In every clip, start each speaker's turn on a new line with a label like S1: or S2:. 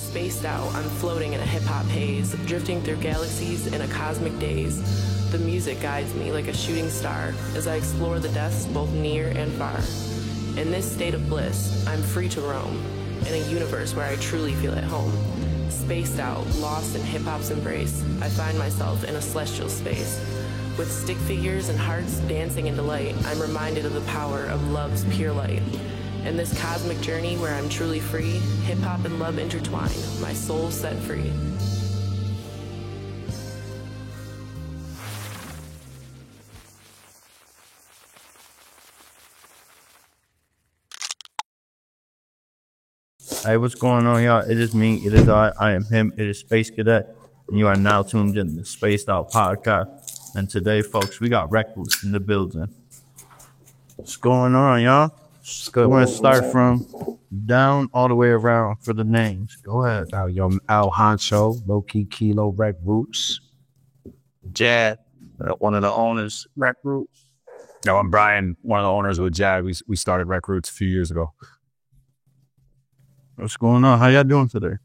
S1: Spaced out, I'm floating in a hip-hop haze, drifting through galaxies in a cosmic daze. The music guides me like a shooting star as I explore the depths both near and far. In this state of bliss, I'm free to roam, in a universe where I truly feel at home. Spaced out, lost in hip-hop's embrace, I find myself in a celestial space. With stick figures and hearts dancing in delight, I'm reminded of the power of love's pure light. In this cosmic journey where I'm truly free, hip-hop and love intertwine, my soul set free.
S2: Hey, what's going on, y'all? It is me. It is I am him. It is Space Cadet. And you are now tuned in to the Spaced Out Podcast. And today, folks, we got Recluse in the building. What's going on, y'all? We're going to start from down all the way around for the names. Go ahead.
S3: Yo, Al Honcho, Low Key Kilo, Rec Roots.
S4: Jad, one of the owners, Rec Roots.
S5: No, I'm Brian, one of the owners with Jad. We started Rec Roots a few years ago.
S2: What's going on? How y'all doing today?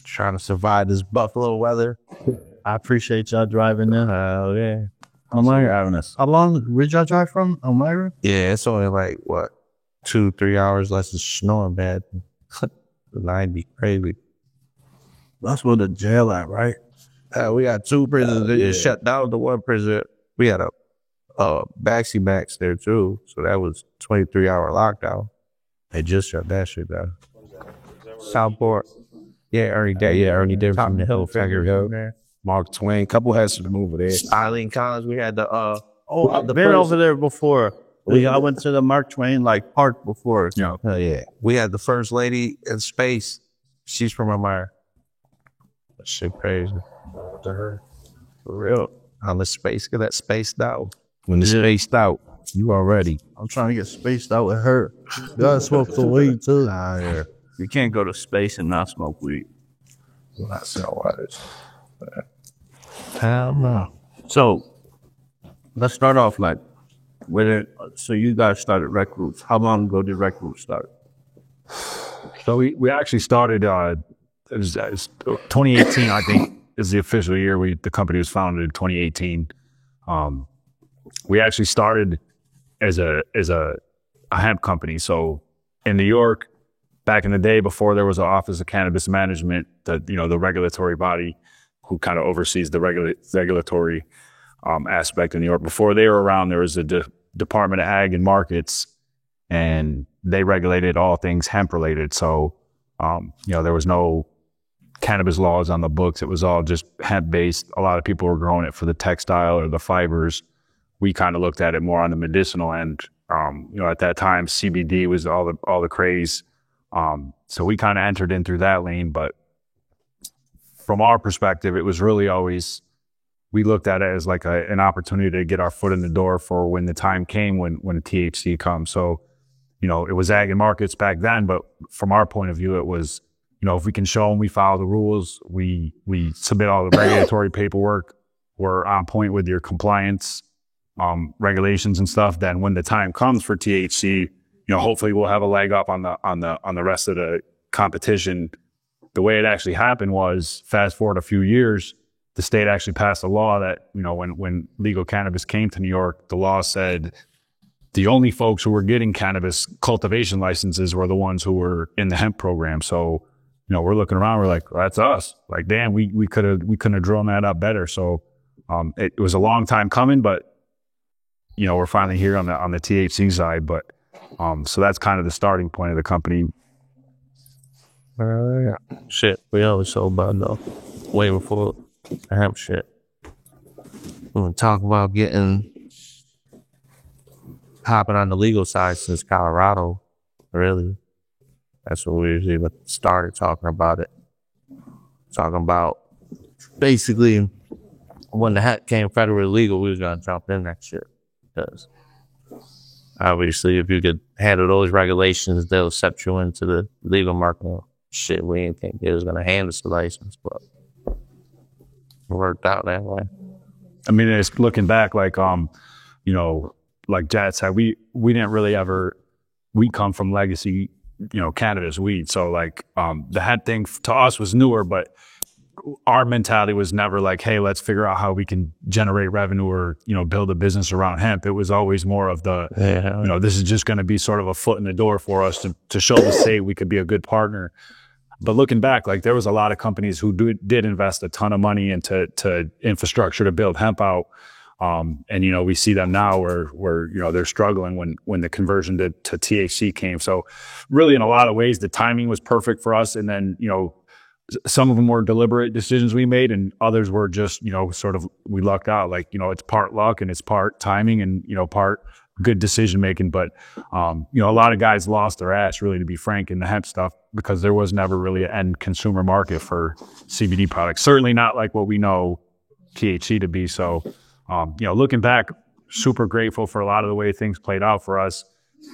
S3: Trying to survive this Buffalo weather.
S2: I appreciate y'all driving in.
S3: Hell yeah.
S2: Elmira having us. How long did y'all drive from Elmira?
S3: Yeah, it's only like, 2-3 hours less than snowing bad. The line be crazy.
S2: That's where the jail at, right?
S3: We got 2 prisons that just shut down. The one prison, we had a Baxi Max there too. So that was 23-hour lockdown. They just shut that shit down. Southport. Yeah, Ernie Davis from the Hill, Tiger Hill. Mark Twain, couple has to move over there. Eileen Collins, we had
S2: I've been over there before. I went to the Mark Twain park before.
S3: Yeah. Hell yeah. We had the first lady in space. She's from Elmira. That shit crazy. To her. For real. On the space, get that spaced out. When it's spaced out, you already.
S2: I'm trying to get spaced out with her. Gotta smoke some weed too.
S3: Yeah.
S2: You can't go to space and not smoke weed.
S3: Not so what. Hell no.
S2: So let's start off with it. So you guys started Rec Roots. How long ago did Rec Roots start?
S5: So we actually started, it was 2018, I think, is the official year. The company was founded in 2018. We actually started as a hemp company. So in New York, back in the day, before there was an Office of Cannabis Management, the regulatory body who kind of oversees the regulatory aspect in New York. Before they were around, there was a Department of Ag and Markets, and they regulated all things hemp related. So, there was no cannabis laws on the books. It was all just hemp based. A lot of people were growing it for the textile or the fibers. We kind of looked at it more on the medicinal end. At that time, CBD was all the craze. So we kind of entered in through that lane, but from our perspective, it was really always, we looked at it as like an opportunity to get our foot in the door for when the time came when THC comes. So, it was ag and markets back then, but from our point of view, it was, if we can show them we follow the rules, we submit all the regulatory paperwork, we're on point with your compliance, regulations and stuff, then when the time comes for THC, hopefully we'll have a leg up on the rest of the competition. The way it actually happened was, fast forward a few years, the state actually passed a law that, when legal cannabis came to New York, the law said the only folks who were getting cannabis cultivation licenses were the ones who were in the hemp program. So, we're looking around, we're like, well, that's us. Like, damn, we couldn't have drawn that up better. So, it was a long time coming, but, we're finally here on the THC side. But, so that's kind of the starting point of the company.
S3: Yeah. Shit, we always so about though. Way before the hemp shit. We want to talk about hopping on the legal side since Colorado. Really, that's what we usually started talking about it. Talking about basically when the hemp came federally legal, we was gonna jump in that shit because obviously, if you could handle those regulations, they'll accept you into the legal market. Shit, we didn't think they was gonna hand us the license, but it worked out that way.
S5: I mean, it's looking back, like Jad said, we didn't really ever. We come from legacy cannabis, weed. So like, the hemp thing to us was newer, but our mentality was never like, hey, let's figure out how we can generate revenue or, build a business around hemp. It was always more of the, this is just going to be sort of a foot in the door for us to show the state we could be a good partner. But looking back, like there was a lot of companies who did invest a ton of money into infrastructure to build hemp out. And we see them now where they're struggling when the conversion to THC came. So really in a lot of ways, the timing was perfect for us. And then, some of them were deliberate decisions we made, and others were just, sort of, we lucked out. Like, it's part luck and it's part timing and, part good decision making. But, a lot of guys lost their ass, really, to be frank, in the hemp stuff, because there was never really an end consumer market for CBD products. Certainly not like what we know THC to be. So, looking back, super grateful for a lot of the way things played out for us.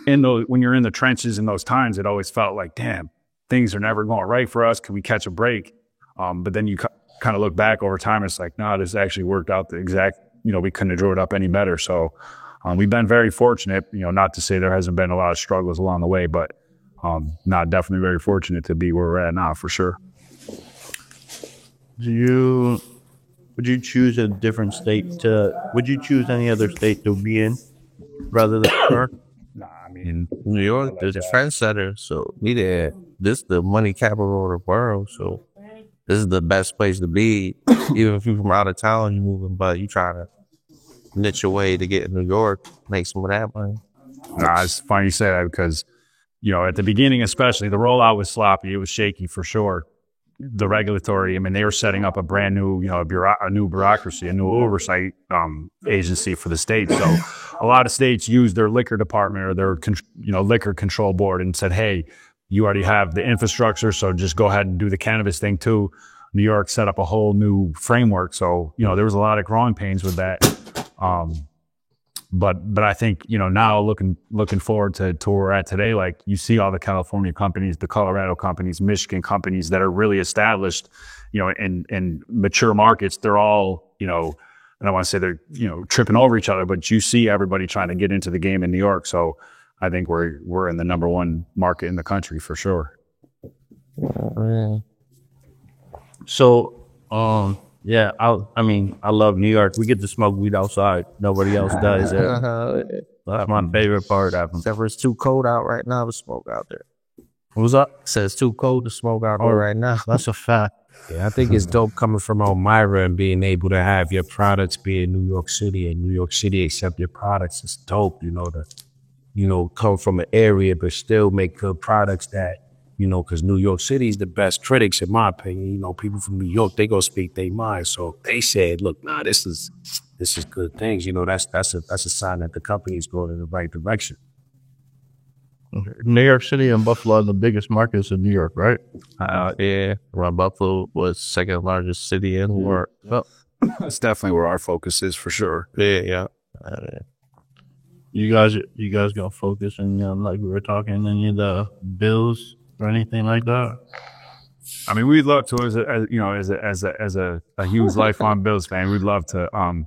S5: When you're in the trenches in those times, it always felt like, damn, things are never going right for us. Can we catch a break? But then you kind of look back over time, and it's like, no, this actually worked out the exact, we couldn't have drew it up any better. So we've been very fortunate, not to say there hasn't been a lot of struggles along the way, but definitely very fortunate to be where we're at now, for sure.
S2: Would you choose a different state would you choose any other state to be in rather than New York?
S3: Nah, I mean, New York is a trendsetter, so this is the money capital of the world, so this is the best place to be. Even if you're from out of town, you're moving, but you trying to niche your way to get to New York, make some of that money.
S5: Nah, it's funny you say that because, at the beginning especially, the rollout was sloppy. It was shaky for sure. The regulatory, they were setting up a brand new, a new bureaucracy, a new oversight agency for the state. So a lot of states used their liquor department or their, liquor control board and said, hey, you already have the infrastructure, so just go ahead and do the cannabis thing too. New York set up a whole new framework. So, there was a lot of growing pains with that. But I think, now looking forward to where we're at today, like you see all the California companies, the Colorado companies, Michigan companies that are really established, in mature markets. They're all, I don't want to say they're, tripping over each other, but you see everybody trying to get into the game in New York. So I think we're in the number one market in the country for sure.
S2: So, yeah, I love New York. We get to smoke weed outside. Nobody else does. That's my favorite part of them.
S3: Except for it's too cold out right now to smoke out there.
S2: What was that?
S3: It says it's too cold to smoke out there right now.
S2: That's a fact.
S6: Yeah, I think it's dope coming from Elmira and being able to have your products be in New York City and New York City accept your products. It's dope, come from an area but still make good products that, because New York City is the best critics, in my opinion. People from New York, they go speak their mind. So they said, look, this is good things. That's a sign that the company is going in the right direction.
S2: New York City and Buffalo are the biggest markets in New York, right?
S3: Yeah, around Buffalo was second largest city in the world. Well,
S5: that's definitely where our focus is for sure.
S3: Yeah.
S2: You guys gonna focus on, like we were talking, any of the bills or anything like that?
S5: We'd love to, as a huge lifelong Bills fan, we'd love to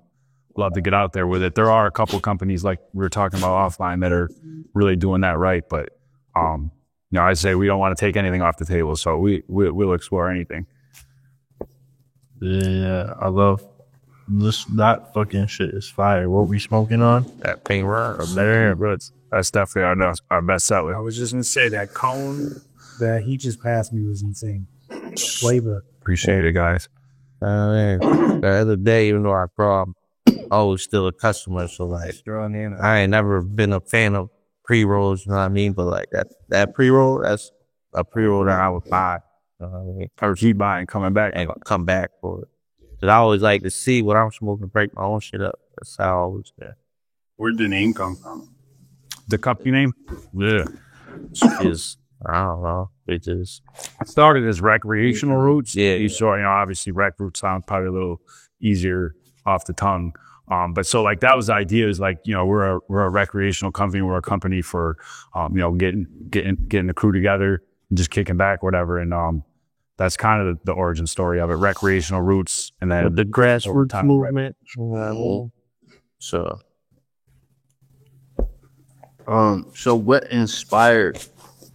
S5: get out there with it. There are a couple companies like we were talking about offline that are really doing that right, but I say we don't want to take anything off the table, so we'll explore anything.
S2: Yeah, I love this. That fucking shit is fire. What we smoking on?
S3: That pink rock.
S5: That's definitely our best seller.
S6: I was just going to say that cone that he just passed me was insane. Flavor.
S5: Appreciate it, guys.
S3: The other day, even though I was still a customer, so like I ain't never been a fan of pre-rolls, you know what I mean? But like that pre-roll, that's a pre-roll that I would buy. You know what I mean?
S5: Or keep buying, coming back.
S3: Ain't gonna come back for it. Cause I always like to see what I'm smoking, break my own shit up. That's how I always do.
S5: Where'd the name come from? The company name?
S3: Yeah. I don't know. It just
S5: started as recreational roots.
S3: Yeah.
S5: You saw, obviously rec roots sound probably a little easier off the tongue. But so like that was the idea, is like, we're a recreational company. We're a company for, getting the crew together and just kicking back, whatever. And, that's kind of the origin story of it. Recreational roots, and then
S3: the grassroots movement.
S2: So what inspired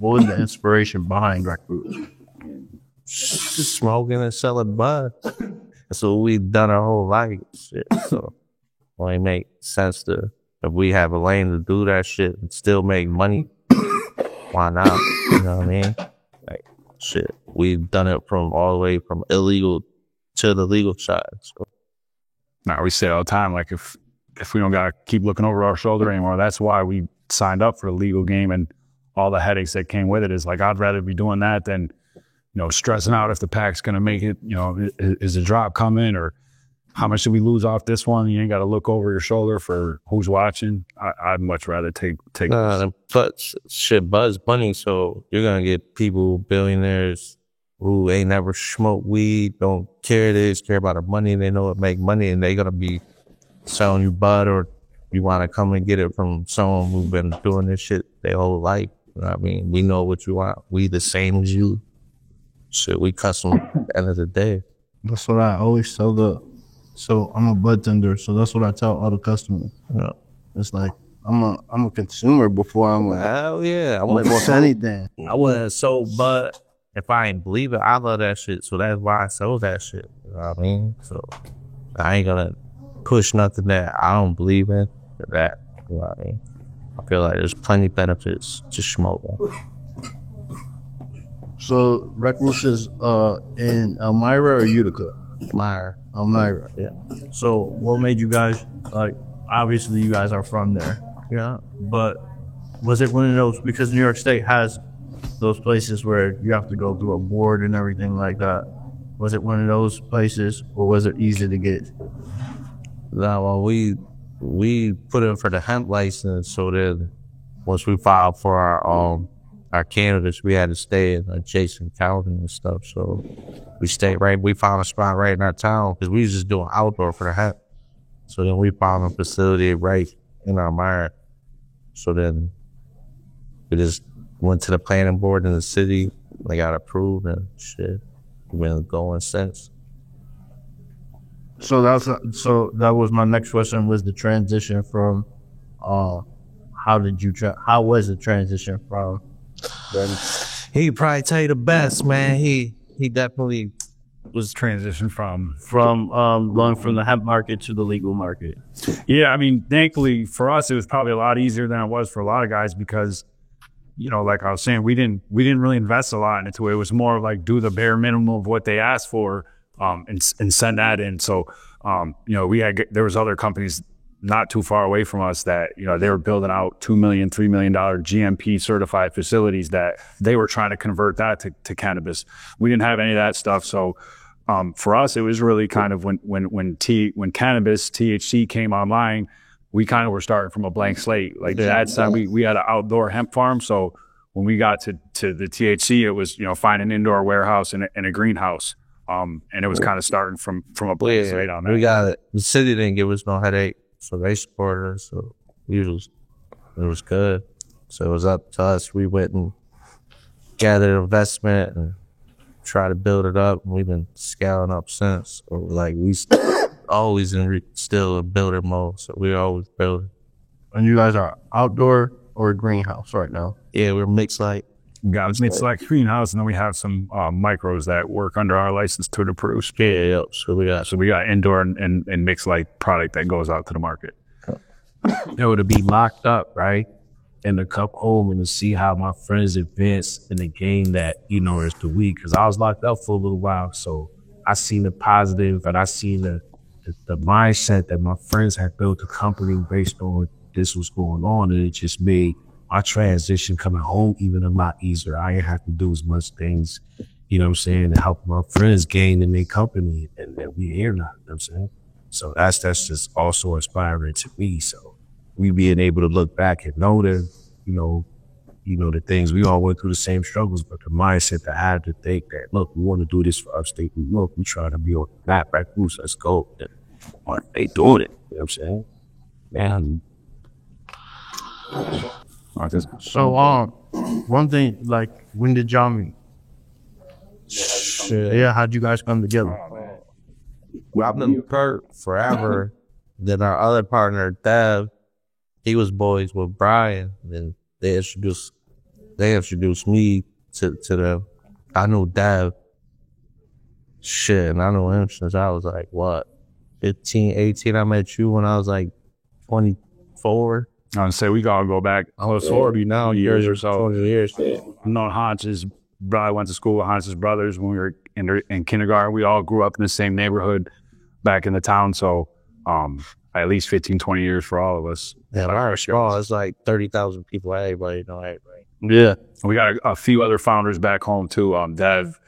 S2: what was the inspiration behind Rec Roots?
S3: Just smoking and selling bud. That's what we've done our whole life. Shit. So it only make sense to, if we have a lane to do that shit and still make money, why not? You know what I mean? Like, shit, we've done it from all the way from illegal to the legal side. So.
S5: Now, we say all the time, like, if we don't got to keep looking over our shoulder anymore, that's why we signed up for the legal game, and all the headaches that came with it is like, I'd rather be doing that than, stressing out if the pack's going to make it, is the drop coming, or how much did we lose off this one? You ain't got to look over your shoulder for who's watching. I'd much rather take
S3: But shit, Bud's money, so you're going to get people, billionaires, who ain't never smoked weed, don't care, they just care about the money, they know it make money, and they going to be selling you bud, or you want to come and get it from someone who's been doing this shit their whole life. You know what I mean? We know what you want. We the same as you. Shit, we custom at the end of the day.
S2: That's what I always tell so I'm a bud tender, so that's what I tell all the customers.
S3: Yeah.
S2: It's like, I'm a consumer before I'm like,
S3: hell yeah. I
S2: wouldn't say anything.
S3: I wouldn't have sold bud if I ain't believe it. I love that shit, so that's why I sold that shit. You know what I mean? So I ain't gonna push nothing that I don't believe in for that. You know what I mean? I feel like there's plenty of benefits to smoking.
S2: So Rec Roots is in Elmira or Utica? Elmira.
S3: Yeah.
S2: So what made you guys, like, obviously you guys are from there.
S3: Yeah.
S2: But was it one of those, because New York State has those places where you have to go through a board and everything like that. Was it one of those places, or was it easy to get?
S3: No, well, we put in for the hemp license, so then once we filed for our cannabis, we had to stay in adjacent county and stuff. So we found a spot right in our town, because we was just doing outdoor for the hemp. So then we found a facility right in our mire. So then we just went to the planning board in the city. They got approved and shit. We've been going since.
S2: So that was my next question, was the transition from, how was the transition from?
S3: He probably tell you the best, man. He definitely
S5: was transitioned from
S2: going from the hemp market to the legal market.
S5: Yeah, I mean, thankfully for us, it was probably a lot easier than it was for a lot of guys, because, like I was saying, we didn't really invest a lot into it. It was more like do the bare minimum of what they asked for, and send that in. So, there was other companies not too far away from us that, they were building out $2 million, $3 million GMP certified facilities that they were trying to convert that to cannabis. We didn't have any of that stuff. So, for us, it was really kind of when cannabis, THC came online, we kind of were starting from a blank slate. Like at that time, we had an outdoor hemp farm. So when we got to the THC, it was, find an indoor warehouse and a greenhouse. And it was kind of starting from a blank slate on that.
S3: We got it. The city didn't give us no headache, so they supported us. So it was good. So it was up to us. We went and gathered investment and tried to build it up. And we've been scaling up since. So like we always still in builder mode. So we're always building.
S2: And you guys are outdoor or greenhouse right now?
S3: Yeah, we're mixed light.
S5: We got mixed light greenhouse, and then we have some micros that work under our license to produce.
S3: Yeah. So we got
S5: indoor and mixed light product that goes out to the market.
S6: To be locked up, right? And to come home and to see how my friends advance in the game that, is the weed. Because I was locked up for a little while. So I seen the positive, and I seen the mindset that my friends had built a company based on this was going on. And it just made my transition coming home even a lot easier. I didn't have to do as much things, to help my friends gain in their company. And we here now, you know what I'm saying? So that's just also inspiring to me. So we being able to look back and know that, the things, we all went through the same struggles, but the mindset that I had to think that, look, we want to do this for upstate New York. We trying to be on the map, right? Roots, let's go. They doing it. You know what I'm saying? Man.
S2: So, one thing, like, when did y'all meet? Yeah, how'd you guys come together?
S3: Well, I've been Kurt forever. Then our other partner, Dev, he was boys with Brian. Then they introduced they introduced me to them. I knew Dev. Shit, and I knew him since I was like, what, 15, 18. I met you when I was like 24.
S5: I would say we gotta go back.
S3: I was 40 now,
S5: years or so.
S3: 20 years.
S5: I've known Hans's brother. I went to school with Hans's brothers when we were in kindergarten. We all grew up in the same neighborhood back in the town. So at least 15, 20 years for all of us.
S3: Yeah, our small, it's like 30,000 people. Everybody know everybody.
S2: Yeah.
S5: We got a few other founders back home too. Dev,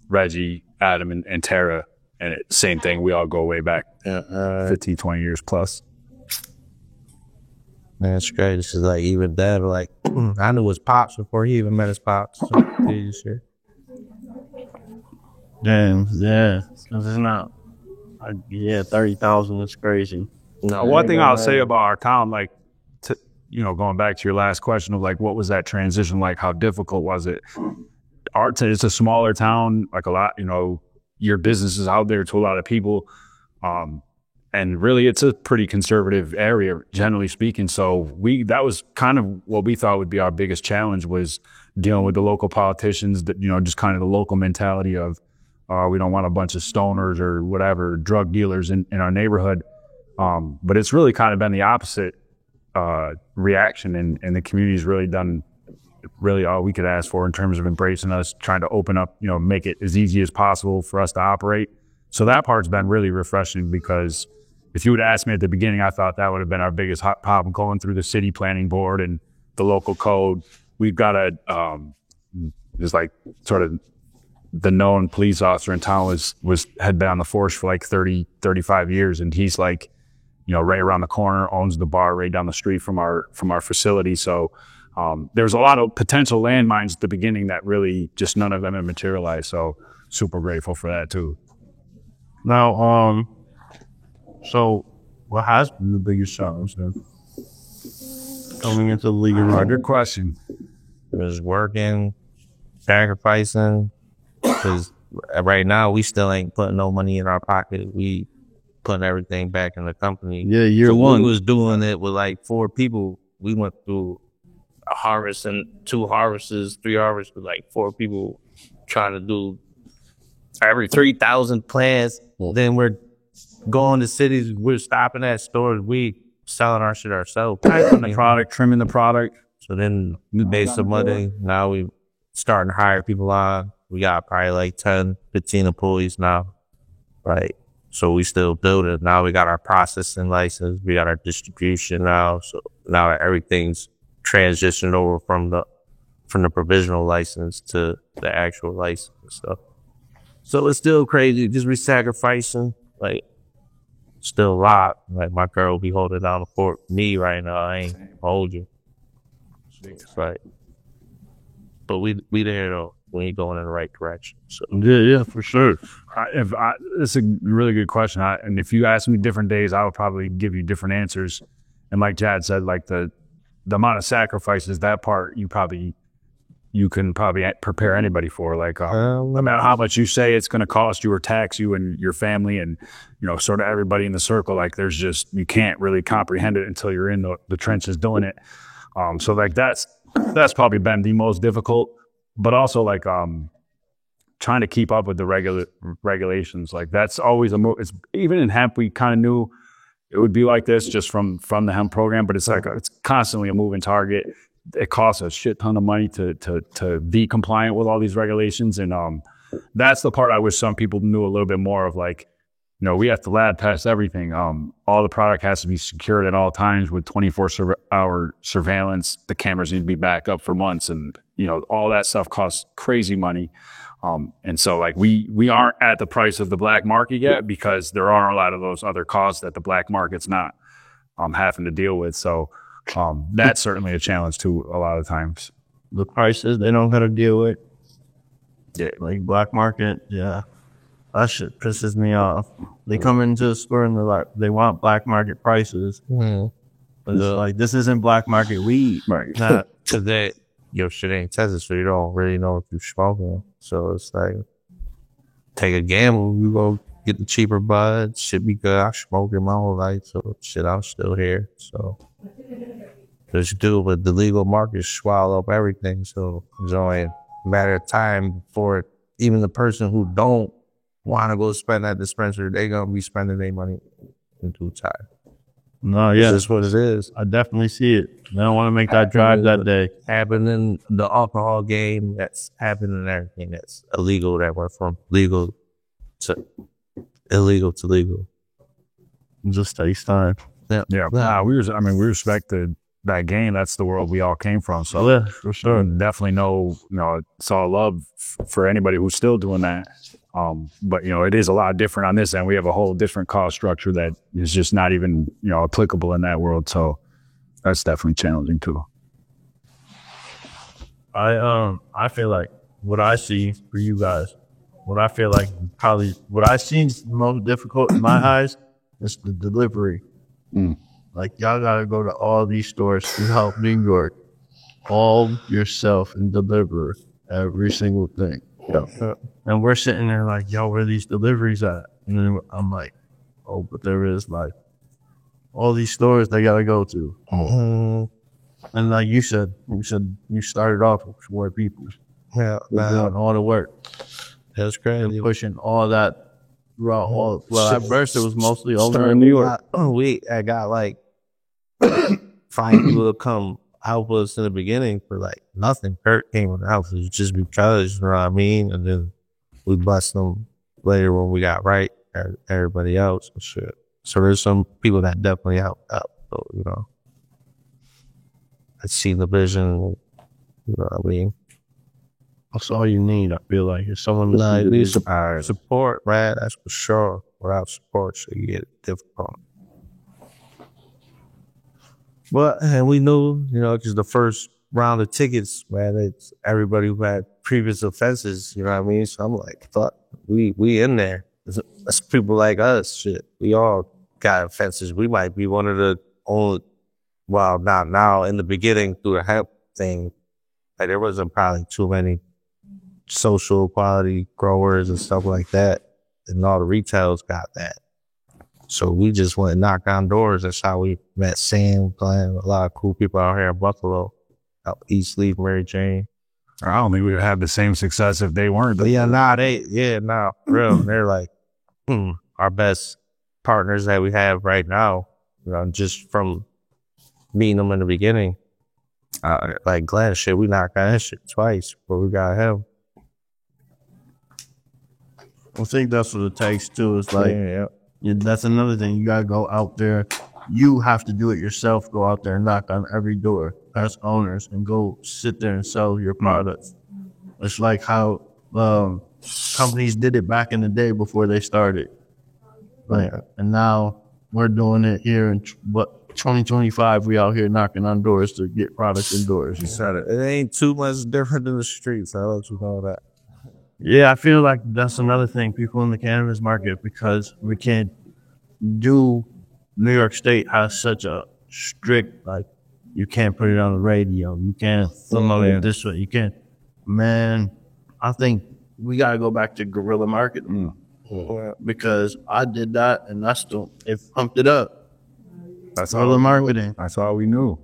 S5: Reggie, Adam, and Tara. And same thing. We all go way back 15, 20 years plus.
S3: Man, it's great. This is like even Dev, like, I knew his pops before he even met his pops. So, shit.
S2: Damn, yeah. It's not. Yeah, 30,000 is crazy.
S3: No,
S5: One thing I'll say about our town, like, going back to your last question of like, what was that transition like? How difficult was it? It's a smaller town, like a lot, your business is out there to a lot of people. And really it's a pretty conservative area, generally speaking. So that was kind of what we thought would be our biggest challenge, was dealing with the local politicians, that, just kind of the local mentality of, we don't want a bunch of stoners or whatever, drug dealers in our neighborhood. But it's really kind of been the opposite reaction, and the community's really done really all we could ask for in terms of embracing us, trying to open up, make it as easy as possible for us to operate. So that part's been really refreshing, because if you would ask me at the beginning, I thought that would have been our biggest problem, going through the city planning board and the local code. We've got just like sort of the known police officer in town had been on the force for like 30, 35 years. And he's like, right around the corner, owns the bar right down the street from our facility. So there's a lot of potential landmines at the beginning that really just none of them have materialized. So super grateful for that too.
S2: Now, so what has been the biggest challenge then? Coming into the league?
S5: Good question.
S3: It was working, sacrificing, because right now we still ain't putting no money in our pocket. We putting everything back in the company.
S2: Yeah, year one.
S3: We was doing it with like 4 people. We went through a harvest and 2 harvests, 3 harvests with like 4 people, trying to do every 3,000 plants. Then we're going to cities. We're stopping at stores. We selling our shit ourselves.
S5: Typing the product, trimming the product.
S3: So then we made some money. Now we starting to hire people on. We got probably like 10, 15 employees now. Right. So we still building. Now we got our processing license. We got our distribution now. So now everything's transitioned over from the provisional license to the actual license and stuff. So it's still crazy. Just re-sacrificing, like, still a lot. Like, my girl will be holding down the fort for me right now. I ain't hold you. That's right. But we there though. We ain't going in the right direction. So
S2: Yeah, for sure.
S5: It's a really good question. And if you ask me different days, I would probably give you different answers. And like Jad said, like the amount of sacrifices, that part you can probably prepare anybody for. Like no matter how much you say it's going to cost you or tax you and your family and sort of everybody in the circle, like there's just, you can't really comprehend it until you're in the trenches doing it. So like that's probably been the most difficult. But also like trying to keep up with the regulations, like that's always it's even in hemp we kind of knew it would be like this just from the hemp program, but it's like it's constantly a moving target. It costs a shit ton of money to be compliant with all these regulations, and that's the part I wish some people knew a little bit more of. Like, we have to lab test everything. All the product has to be secured at all times with 24-hour surveillance. The cameras need to be back up for months, and all that stuff costs crazy money. And so like we aren't at the price of the black market yet, because there are a lot of those other costs that the black market's not having to deal with. So that's certainly a challenge too a lot of times.
S2: The prices they don't got to deal with.
S5: Yeah,
S2: like black market. Yeah, that shit pisses me off. They come into the store and they're like, they want black market prices.
S3: Mm-hmm.
S2: But it's like, this isn't black market weed.
S3: Right. Not today. Your shit ain't tested, so you don't really know if you're smoking. So it's like, take a gamble. We go get the cheaper buds. Should be good. I smoke it my whole life, so shit, I'm still here. So Just do, but the legal markets swallow up everything. So it's only a matter of time before even the person who don't want to go spend at dispensary, they gonna be spending their money in due time.
S2: No, yeah,
S3: That's what it is.
S2: I definitely see it. They don't want to make that drive that day.
S3: Happening the alcohol game, that's happening everything that's illegal, that went from legal to illegal to legal.
S2: It just takes time.
S5: Yeah, we respect that game. That's the world we all came from. So
S2: Yeah, for sure.
S5: definitely know, it's all love for anybody who's still doing that. But it is a lot different on this end. We have a whole different cost structure that is just not even, applicable in that world. So that's definitely challenging too.
S2: I feel like what I see for you guys, what I feel like probably what I see is the most difficult in my eyes is the delivery. Like y'all gotta go to all these stores throughout New York, all yourself and deliver every single thing. And we're sitting there like, yo, where are these deliveries at? And then I'm like, oh, but there is like all these stores they gotta go to. And like you said you started off with 4 people.
S3: Yeah,
S2: Doing all the work.
S3: that's crazy.
S2: Pushing all that throughout all. Well, at first it was mostly over
S3: in New York. I got like 5 people to come help us in the beginning for like nothing. Kurt came in the house just because, you know what I mean? And then we bust them later when we got right, everybody else and shit. So there's some people that definitely helped out. So, I see the vision, you know what I mean?
S2: That's all you need, I feel like. If someone
S3: No, you need
S2: support.
S3: support, man. That's for sure. Without support, so you get it difficult. But and we knew, because the first round of tickets, man, it's everybody who had previous offenses. You know what I mean? So I'm like, fuck, we in there. That's people like us. Shit, we all got offenses. We might be one of the only. Well, not now. In the beginning, through the hemp thing, like there wasn't probably too many social quality growers and stuff like that, and all the retails got that. So we just went and knocked on doors. That's how we met Sam, Glenn, a lot of cool people out here in Buffalo, out East Leaf, Mary Jane.
S5: I don't think we would have the same success if they weren't.
S3: But real. They're like our best partners that we have right now, just from meeting them in the beginning. Like Glenn, shit, we knocked on that shit twice, but we got him.
S2: I think that's what it takes too. It's like, that's another thing. You gotta go out there. You have to do it yourself. Go out there and knock on every door as owners and go sit there and sell your products. It's like how companies did it back in the day before they started. Like, and now we're doing it here in 2025. We out here knocking on doors to get products indoors.
S3: You said it. It ain't too much different than the streets. I'll let you know that.
S2: Yeah, I feel like that's another thing, people in the cannabis market, because we can't do, New York State has such a strict, like, you can't put it on the radio, you can't promote it this way, you can't. Man, I think we got to go back to guerrilla marketing because I did that and it pumped it up.
S5: That's
S2: all the marketing.
S5: That's all we knew.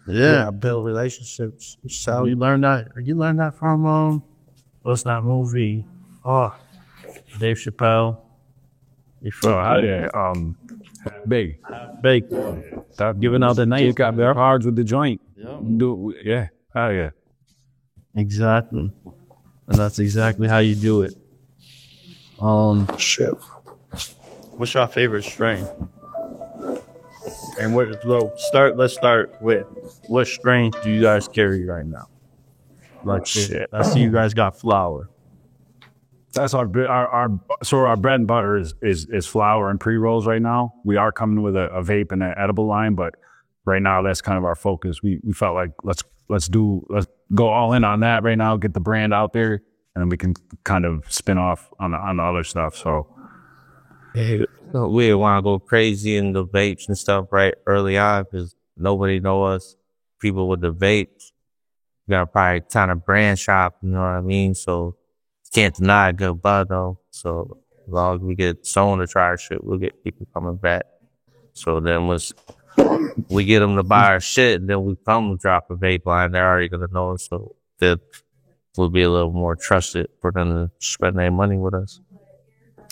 S2: Yeah.
S3: I build relationships.
S2: So you learned that from, what's that movie? Oh, Dave Chappelle.
S5: Big.
S2: Giving out the night.
S5: You got their cards with the joint. Yeah. Oh, yeah.
S2: Exactly. And that's exactly how you do it.
S3: Shit.
S2: What's your favorite strain? And let's start with what strains do you guys carry right now? Like shit. I see you guys got flower.
S5: That's our bread and butter is flower and pre-rolls right now. We are coming with a vape and an edible line, but right now that's kind of our focus. We felt like let's go all in on that right now, get the brand out there, and then we can kind of spin off on the other stuff. So
S3: we didn't want to go crazy in the vapes and stuff right early on because nobody know us. People with the vapes, you gotta probably kind of brand shop, you know what I mean? So can't deny a good bud though. So as long as we get someone to try our shit, we'll get people coming back. So then we get them to buy our shit, and then we come drop a vape line. They're already gonna know it, so that will be a little more trusted for them to spend their money with us.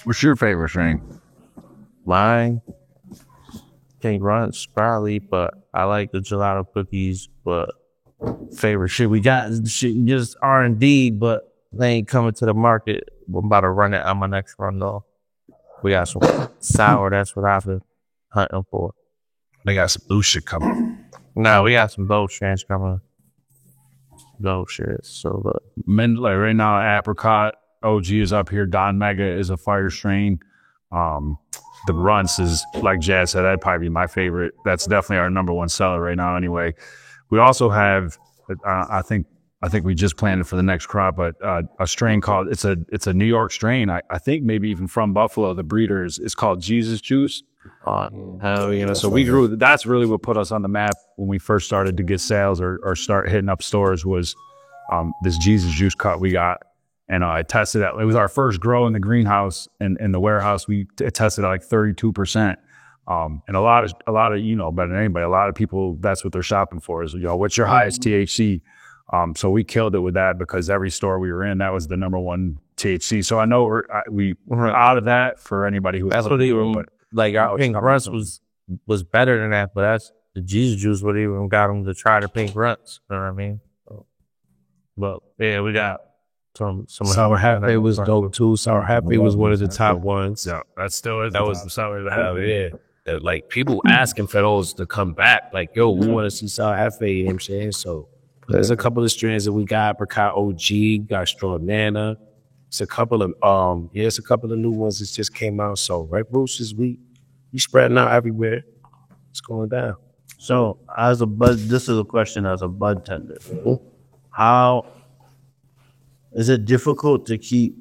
S5: What's your favorite strain?
S3: Mine, Pink Runts probably, but I like the gelato cookies. But favorite shit we got is shit just R&D, but they ain't coming to the market. I'm about to run it on my next run though. We got some sour. That's what I've been hunting for.
S6: They got some new shit coming.
S3: No, we got some gold strands coming. Gold shit. So look.
S5: Like right now, Apricot OG is up here. Don Mega is a fire strain. The Runts is, like Jazz said, that'd probably be my favorite. That's definitely our number one seller right now anyway. We also have, I think we just planted for the next crop, but a strain called, it's a New York strain. I think maybe even from Buffalo, the breeder is called Jesus Juice. So we grew, that's really what put us on the map when we first started to get sales or start hitting up stores was this Jesus Juice cut we got. And I tested it. It was our first grow in the greenhouse and in the warehouse. We tested at like 32%. And a lot of, better than anybody, a lot of people, that's what they're shopping for is, what's your highest THC? So we killed it with that because every store we were in, that was the number one THC. So I know we're out of that for anybody who.
S3: That's what even, like our Pink Runts was better than that, but that's the Jesus Juice what even got them to try the Pink Runts. You know what I mean? But yeah, we got some
S6: Sour Happy was dope too. Sour Happy was one of the top ones.
S5: Yeah, that still is.
S6: That was the Sour Happy. Yeah, like people asking for those to come back. Like, yo, we want to see Sour Happy. You know what I'm saying? So there's a couple of strains that we got. Apricot OG, got Straw Nana. It's a couple of it's a couple of new ones that just came out. So right, Bruce, we spreading out everywhere. It's going down.
S2: So as a bud, this is a question as a bud tender. How is it difficult to keep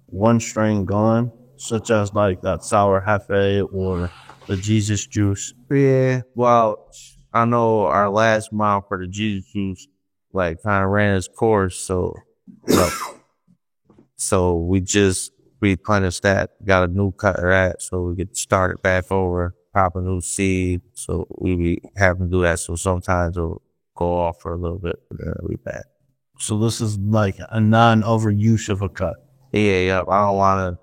S2: one strain going, such as like that Sour Happy or the Jesus Juice?
S3: Yeah, well, I know our last mile for the Jesus Juice like kind of ran its course, so we just replenished that, got a new cut of that, so we get started back over, pop a new seed, so we be having to do that, so sometimes it'll go off for a little bit, but then we back.
S2: So this is like a non-overuse of a cut.
S3: Yeah, I don't want to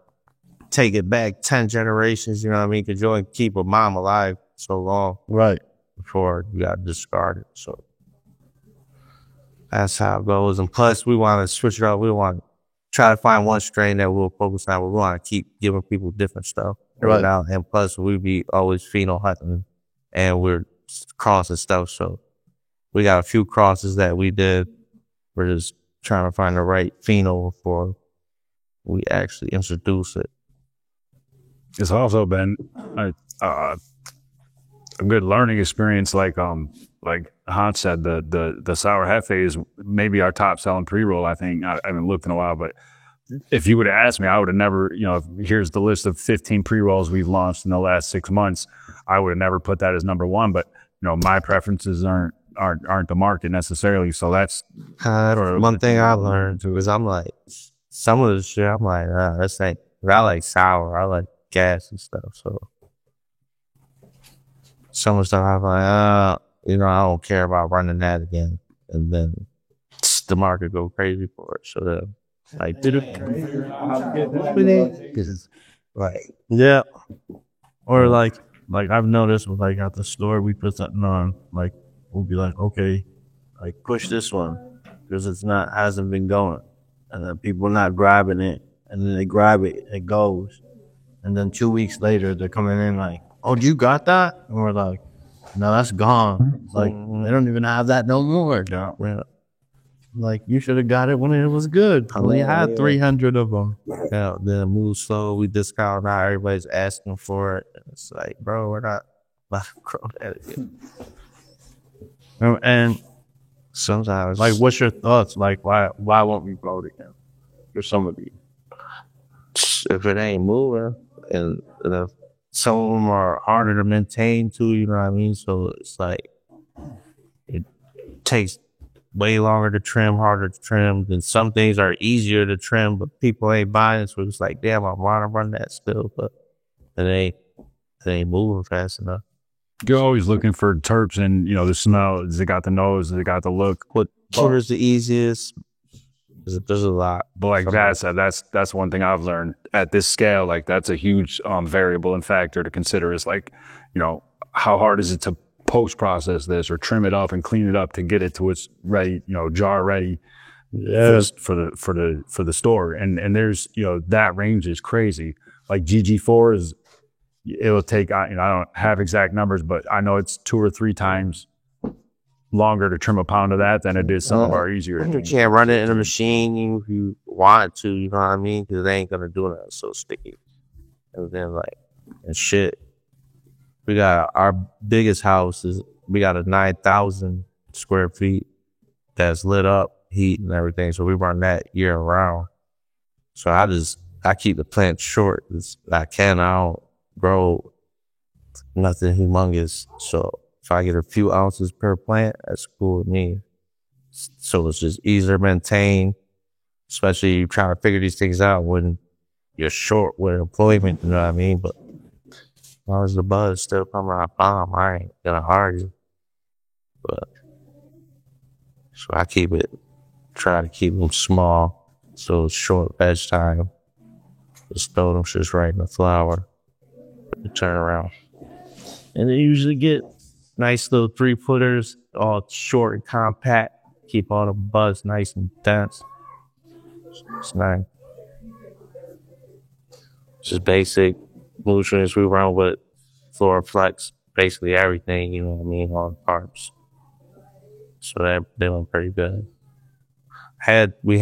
S3: take it back 10 generations, you know what I mean, because you only keep a mom alive so long.
S2: Right.
S3: Before you got discarded, so that's how it goes. And plus, we want to switch it up. We want to try to find one strain that we'll focus on. We want to keep giving people different stuff right now. And plus, we be always pheno hunting, and we're crossing stuff. So we got a few crosses that we did. We're just trying to find the right pheno before we actually introduce it.
S5: It's also been a good learning experience. Like Hans said, the Sour Hefe is maybe our top selling pre-roll. I think I haven't looked in a while, but if you would have asked me, I would have never, here's the list of 15 pre-rolls we've launched in the last 6 months. I would have never put that as number one, but my preferences aren't the market necessarily. So that's
S3: one thing I've learned too is I'm like, some of the shit I'm like, that's like, I like sour, I like gas and stuff. So some of the stuff I'm like, I don't care about running that again. And then the market go crazy for it. So then, like,
S2: yeah. Or like I've noticed with like at the store we put something on, like we'll be like, okay, like push this one because hasn't been going, and then people not grabbing it, and then they grab it, it goes, and then 2 weeks later they're coming in like, oh, you got that? And we're like, no, that's gone. It's like they don't even have that no more. Yeah. Like you should have got it when it was good. We had 300 of them.
S3: Yeah, then it moves slow. We discount now. Everybody's asking for it. It's like, bro, we're not about to grow that again.
S2: And
S3: sometimes,
S2: like, what's your thoughts? Like, why won't we grow it again? For some of you,
S3: if it ain't moving, and if some of them are harder to maintain too, you know what I mean? So it's like it takes way longer to trim, harder to trim. Then some things are easier to trim, but people ain't buying it. So it's like, damn, I want to run that still, but it ain't moving fast enough.
S5: you're always looking for terps and, the smell. Has it got the nose? Has it got the look?
S3: What is the easiest? There's a lot.
S5: But like that's one thing I've learned at this scale. Like that's a huge variable and factor to consider is like, how hard is it to post process this or trim it up and clean it up to get it to its ready, jar ready for the store. And there's, that range is crazy. Like GG4 is, it'll take, I don't have exact numbers, but I know it's 2 or 3 times longer to trim a pound of that than it is some of our easier.
S3: You can't run it in a machine if you want to, you know what I mean? Because they ain't gonna do it. It's so sticky. And then and shit. We got our biggest house we got a 9,000 square feet that's lit up, heat and everything. So we run that year round. So I keep the plant short as I can. I don't grow nothing humongous. So if I get a few ounces per plant, that's cool with me. So it's just easier to maintain, especially you trying to figure these things out when you're short with employment, you know what I mean? But as long as the buzz still coming out bomb, I ain't gonna argue. But so I try to keep them small, so it's short veg time. Just throw them shits right in the flour, turn around. And they usually get nice little 3-footers, all short and compact. Keep all the buds nice and dense. It's nice. Just basic nutrients. We run with Floraflex, basically everything, you know what I mean, on carbs. So they went pretty good. We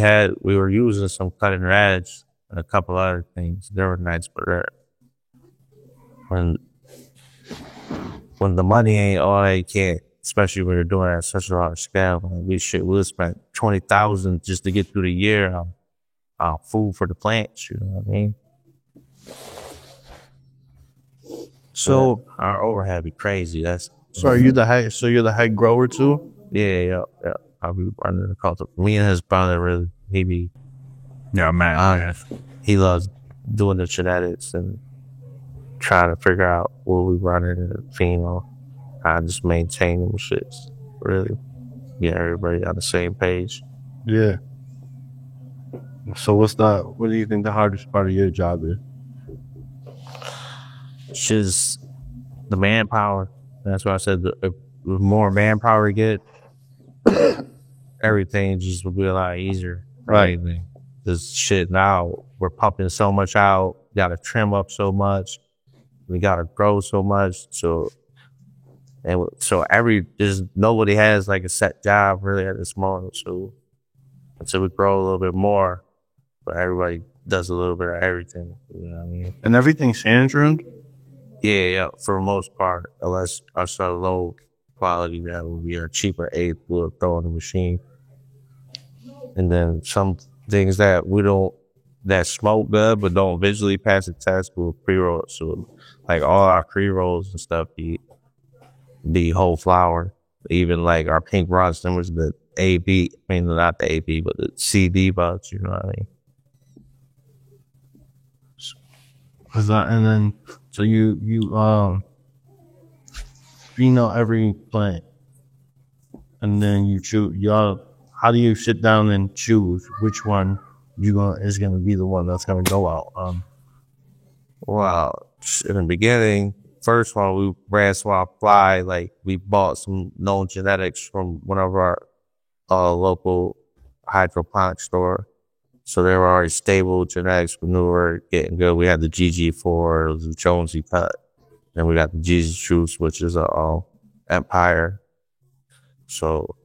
S3: were using some cutting edge and a couple other things. They were nice, but when the money ain't all you can't, especially when you're doing it at such a large scale. We spent $20,000 just to get through the year on food for the plants. You know what I mean? So our overhead be crazy.
S2: So you're the head grower too?
S3: Yeah. I'll be running the culture. Me and his brother really. He loves doing the genetics and trying to figure out what we running and pheno. I just maintain them shits. Really get everybody on the same page.
S2: Yeah. So what do you think the hardest part of your job is?
S3: It's just the manpower. That's why I said the more manpower we get, everything just will be a lot easier.
S2: Right.
S3: This shit now, we're pumping so much out, gotta trim up so much, we gotta grow so much, nobody has like a set job really at this moment. So until we grow a little bit more, but everybody does a little bit of everything. You know what I mean?
S2: And everything's hand trimmed?
S3: Yeah, for the most part, unless I start low quality that would be a cheaper aid we'll throw in the machine. And then some things that that smoke good but don't visually pass the test will pre-roll. So like all our pre-rolls and stuff be whole flour. Even like our pink Bronson was the AB, not the AB, but the CD buds, you know what I mean?
S2: And then, so you every plant, and then you choose. How do you sit down and choose which one is gonna be the one that's gonna go out?
S3: Well, in the beginning, first one we ran swap fly. Like we bought some known genetics from one of our local hydroponic store. So they were already stable genetics. We knew we were getting good. We had the GG4, it was a Jonesy cut. Then we got the Jesus Juice, which is a Empire. So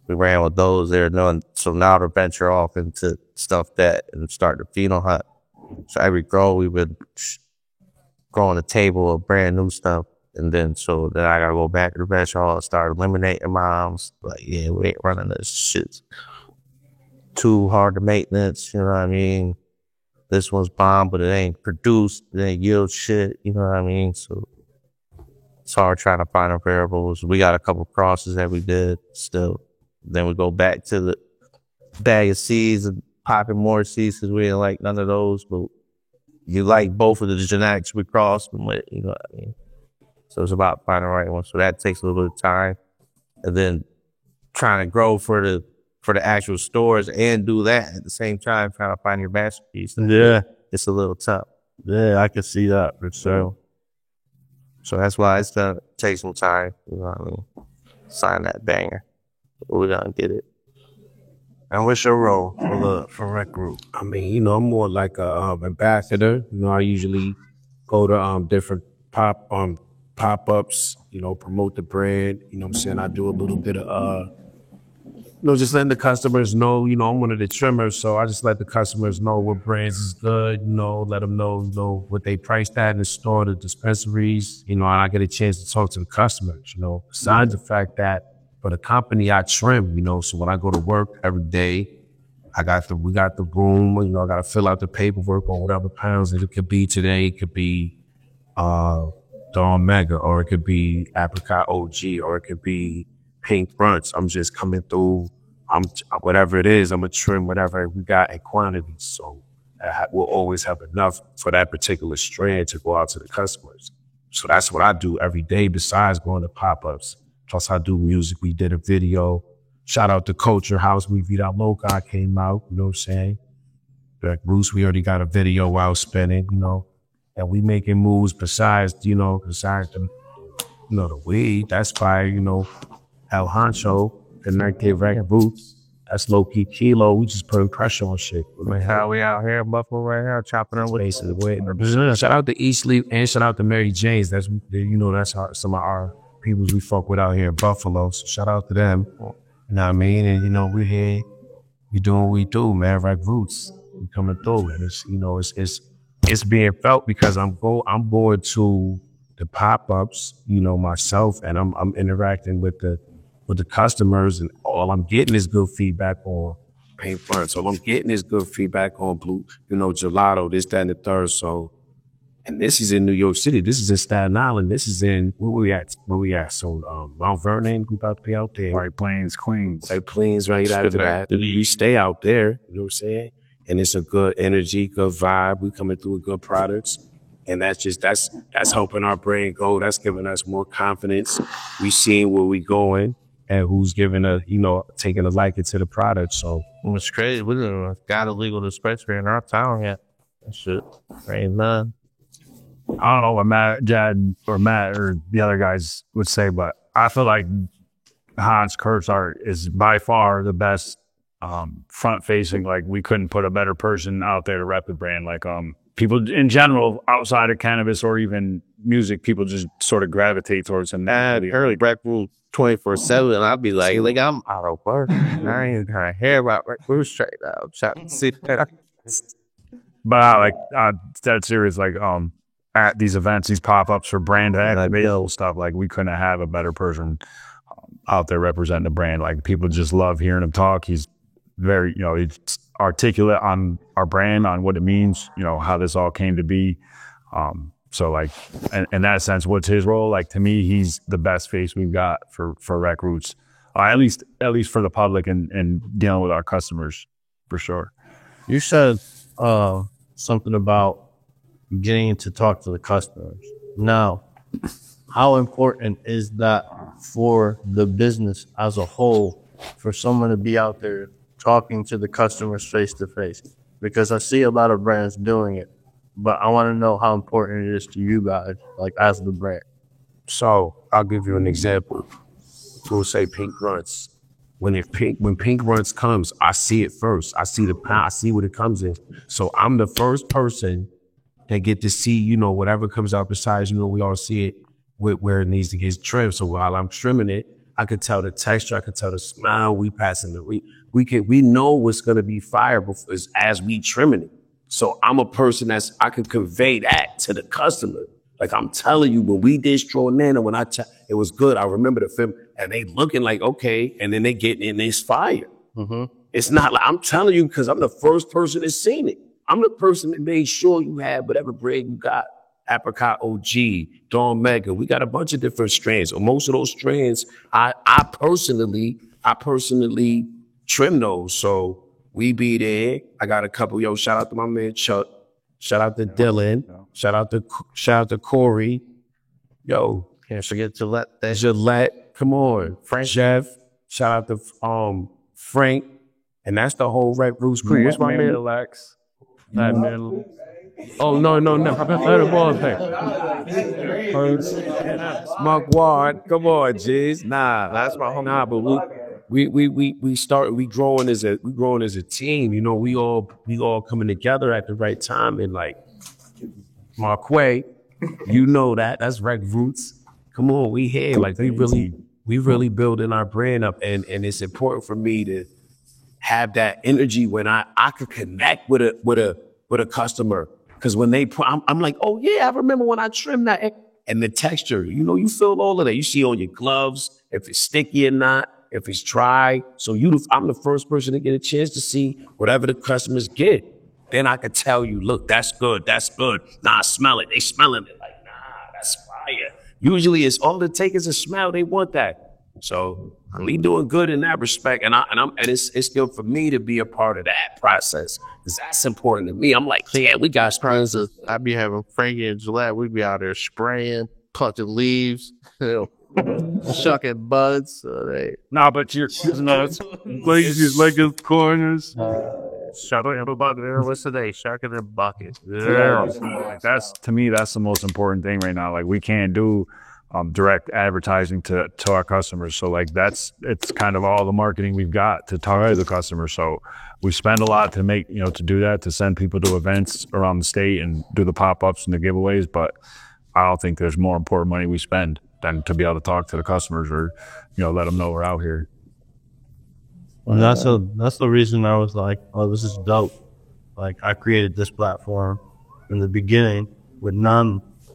S3: we ran with those there. So now to venture off into stuff and start the pheno hunt. So every grow we would grow on a table of brand new stuff. And then I gotta go back to the bench hall and start eliminating moms. Like, yeah, we ain't running this shit. Too hard to maintenance, you know what I mean? This one's bomb, but it ain't produced, it ain't yield shit, you know what I mean? So it's hard trying to find our variables. We got a couple crosses that we did still. Then we go back to the bag of seeds and popping more seeds because we didn't like none of those, but you like both of the genetics we crossed them with, you know what I mean? So it's about finding the right one. So that takes a little bit of time. And then trying to grow for the actual stores and do that at the same time, trying to find your masterpiece.
S2: Yeah.
S3: It's a little tough.
S2: Yeah, I can see that for sure.
S3: So that's why it's gonna take some time. You know what I mean? Sign that banger. We're gonna get it.
S6: And what's your role for Rec Group? I mean, you know, I'm more like a ambassador. You know, I usually go to different pop-ups, you know, promote the brand. You know what I'm saying? I do a little bit of you know, just letting the customers know, you know, I'm one of the trimmers, so I just let the customers know what brands is good, you know, let them know, you know, what they priced at in the store, the dispensaries, you know, and I get a chance to talk to the customers, you know, besides the fact that for the company I trim, you know, so when I go to work every day, we got the room, you know, I got to fill out the paperwork on whatever pounds it could be today. It could be Dawn Mega, or it could be Apricot OG, or it could be Pink Fronts. I'm just coming through. Whatever it is, I'm gonna trim whatever we got in quantity. So we'll always have enough for that particular strand to go out to the customers. So that's what I do every day besides going to pop-ups. Plus I do music. We did a video. Shout out to Culture House. We Vida Loca came out, you know what I'm saying? Like Bruce, we already got a video while spinning, you know, and we making moves besides the, the weed. That's fire, you know. El Honcho, Connected Rec Boots. That's low key Kilo. We just putting pressure on shit.
S3: I mean, how we out here in Buffalo right now, chopping up with
S6: basically. Shout out to East Leaf and shout out to Mary Jane's. That's some of our people we fuck with out here in Buffalo. So shout out to them. You know what I mean? And you know, we're here, we doing what we do, man. Rec Roots. We coming through. And it's, you know, it's being felt because I'm going to the pop-ups, you know, myself, and I'm interacting with the customers, and all I'm getting is good feedback on Pink Fronts. All I'm getting is good feedback on Blue, you know, Gelato, this, that, and the third. So, and this is in New York City. This is in Staten Island. This is in, where we at? So, Mount Vernon, we about to be out there.
S5: White Plains, Queens.
S6: White Plains, right after that. We stay out there, you know what I'm saying? And it's a good energy, good vibe. We coming through with good products. And that's helping our brain go. That's giving us more confidence. We seeing where we going and who's giving taking a liking to the product. So
S3: it's crazy. We don't got a legal dispensary in our town yet. That shit, there ain't none.
S5: I don't know what Matt or the other guys would say, but I feel like Hans Kurtz Art is by far the best front facing. Like, we couldn't put a better person out there to rep the brand. Like, people in general, outside of cannabis or even music, people just sort of gravitate towards him.
S3: Early Rec Root 24/7, and I'd be like, I'm out of work. I ain't trying to hear about Rec Root straight up. I'm trying to see that.
S5: But dead serious, like, at these events, these pop-ups for brand activation stuff, like, we couldn't have a better person out there representing the brand. Like, people just love hearing him talk. He's very, you know, he's articulate on our brand, on what it means, you know, how this all came to be. So, like, in that sense, what's his role? Like, to me, he's the best face we've got for Rec Roots, at least for the public and dealing with our customers, for sure.
S2: You said something about getting to talk to the customers. Now, how important is that for the business as a whole, for someone to be out there talking to the customers face to face? Because I see a lot of brands doing it, but I want to know how important it is to you guys, like, as the brand.
S6: So I'll give you an example. We'll say Pink Fronts. When Pink Fronts comes, I see it first. I see the pound. I see what it comes in. So I'm the first person that get to see, you know, whatever comes out. Besides, you know, we all see it where it needs to get trimmed. So while I'm trimming it, I could tell the texture. I could tell the smell. We know what's gonna be fire as we trimming it. So I'm a person I can convey that to the customer. Like, I'm telling you, when we did Straw Nano, it was good. I remember the film, and they looking like, okay, and then they get in this fire. Mm-hmm. It's not like, I'm telling you, because I'm the first person that's seen it. I'm the person that made sure you had whatever bread you got. Apricot OG, Dawn Mega. We got a bunch of different strands. Most of those strands, I personally trim those. So we be there. I got a couple. Yo, shout out to my man Chuck. Shout out to Dylan. Shout out to Corey. Yo,
S3: Can't forget Gillette.
S6: Gillette, come on. Frank, Jeff, shout out to Frank. And that's the whole Red Roots crew. Here's my man.
S5: Relax.
S6: Oh, no. Let him on Smoke Ward. Come on, Jiz. Nah, that's my homie. Nah, but we growing as a team. You know, we all coming together at the right time. And like Marquay, you know that's Red Roots. Come on, we here. Like we really building our brand up, and it's important for me to have that energy when I could connect with a customer. Because when they I'm like, oh yeah, I remember when I trimmed that. And the texture, you know, you feel all of that. You see on your gloves, if it's sticky or not, if it's dry. So I'm the first person to get a chance to see whatever the customers get. Then I could tell you, look, that's good. Nah, smell it. They smelling it like, nah, that's fire. Usually it's all it takes is a smell. They want that. So we doing good in that respect. And it's good for me to be a part of that process. Because that's important to me. I'm like, yeah, we got friends.
S3: I be having Frankie and Gillette. We be out there spraying, plucking leaves, shucking buds.
S5: Nah, but you're nuts. Lazy like his corners.
S3: Shut up, everybody there. What's today? Shucking their bucket.
S5: Yeah. Like that's, to me, that's the most important thing right now. Like we can't do direct advertising to our customers. So like it's kind of all the marketing we've got to target the customer. So we spend a lot to make, to do that, to send people to events around the state and do the pop-ups and the giveaways. But I don't think there's more important money we spend than to be able to talk to the customers or, let them know we're out here.
S2: And that's the reason I was like, oh, this is dope. Like I created this platform in the beginning with